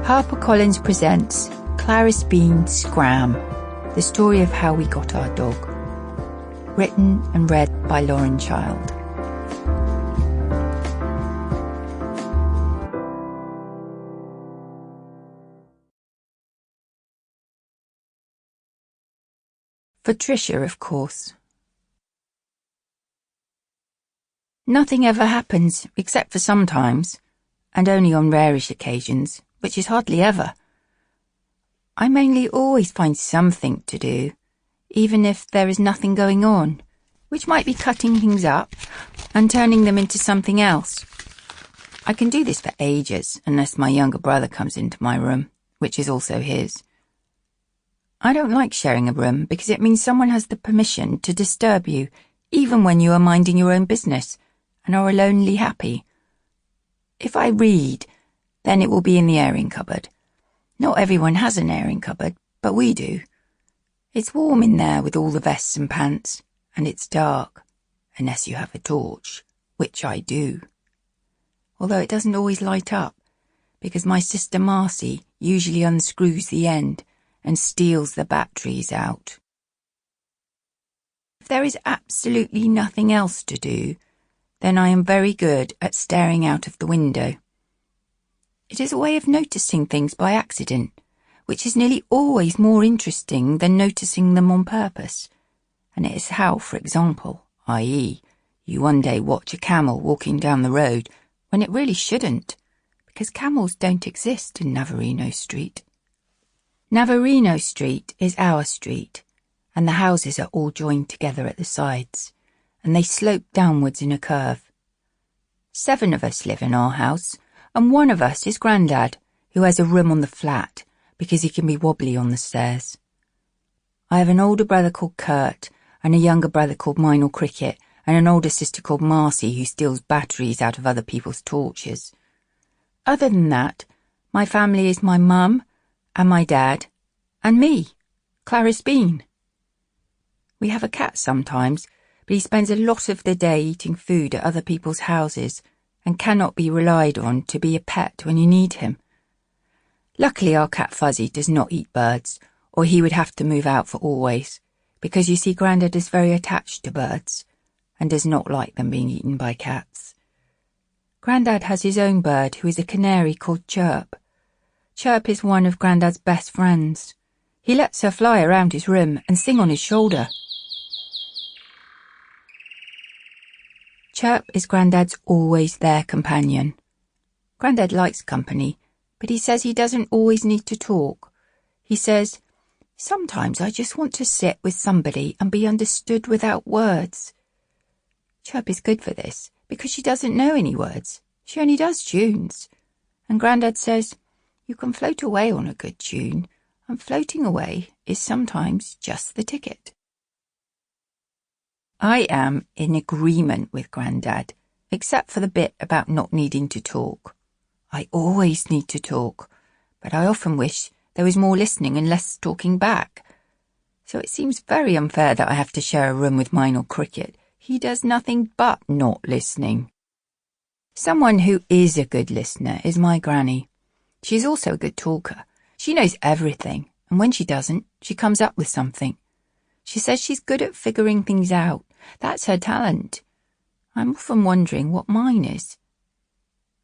HarperCollins presents Clarice Bean's Scram, the story of how we got our dog. Written and read by Lauren Child. For Tricia, of course. Nothing ever happens, except for sometimes, and only on rarish occasions, which is hardly ever. I mainly always find something to do, even if there is nothing going on, which might be cutting things up and turning them into something else. I can do this for ages, unless my younger brother comes into my room, which is also his. I don't like sharing a room because it means someone has the permission to disturb you, even when you are minding your own business and are alonely happy. If I read, then it will be in the airing cupboard. Not everyone has an airing cupboard, but we do. It's warm in there with all the vests and pants, and it's dark, unless you have a torch, which I do. Although it doesn't always light up, because my sister Marcy usually unscrews the end and steals the batteries out. If there is absolutely nothing else to do, then I am very good at staring out of the window. It is a way of noticing things by accident, which is nearly always more interesting than noticing them on purpose. And it is how, for example, i.e., you one day watch a camel walking down the road when it really shouldn't, because camels don't exist in Navarino Street. Navarino Street is our street, and the houses are all joined together at the sides, and they slope downwards in a curve. 7 of us live in our house, and one of us is Grandad, who has a room on the flat, because he can be wobbly on the stairs. I have an older brother called Kurt, and a younger brother called Minor Cricket, and an older sister called Marcy, who steals batteries out of other people's torches. Other than that, my family is my mum, and my dad, and me, Clarice Bean. We have a cat sometimes, but he spends a lot of the day eating food at other people's houses and cannot be relied on to be a pet when you need him. Luckily our cat Fuzzy does not eat birds, or he would have to move out for always, because you see Grandad is very attached to birds and does not like them being eaten by cats. Grandad has his own bird who is a canary called Chirp. Chirp is one of Grandad's best friends. He lets her fly around his room and sing on his shoulder. Chirp is Grandad's always-there companion. Grandad likes company, but he says he doesn't always need to talk. He says, "Sometimes I just want to sit with somebody and be understood without words." Chirp is good for this, because she doesn't know any words. She only does tunes. And Grandad says, "You can float away on a good tune, and floating away is sometimes just the ticket." I am in agreement with Grandad, except for the bit about not needing to talk. I always need to talk, but I often wish there was more listening and less talking back. So it seems very unfair that I have to share a room with Minor Cricket. He does nothing but not listening. Someone who is a good listener is my granny. She is also a good talker. She knows everything, and when she doesn't, she comes up with something. She says she's good at figuring things out. That's her talent. I'm often wondering what mine is.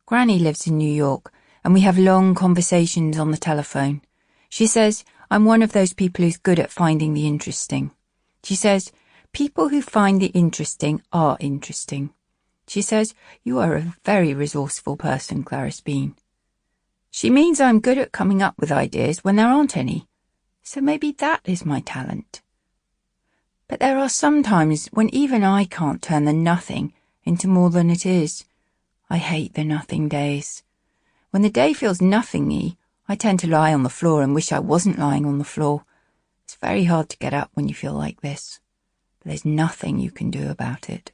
Granny lives in New York, and we have long conversations on the telephone. She says I'm one of those people who's good at finding the interesting. She says people who find the interesting are interesting. She says you are a very resourceful person, Clarice Bean. She means I'm good at coming up with ideas when there aren't any. So maybe that is my talent. But there are some times when even I can't turn the nothing into more than it is. I hate the nothing days. When the day feels nothingy, I tend to lie on the floor and wish I wasn't lying on the floor. It's very hard to get up when you feel like this, but there's nothing you can do about it.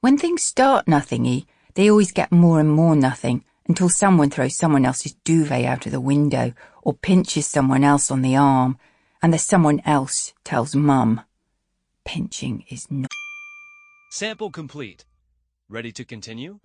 When things start nothingy, they always get more and more nothing until someone throws someone else's duvet out of the window or pinches someone else on the arm, and the someone else tells Mum. Pinching is not. Sample complete. Ready to continue?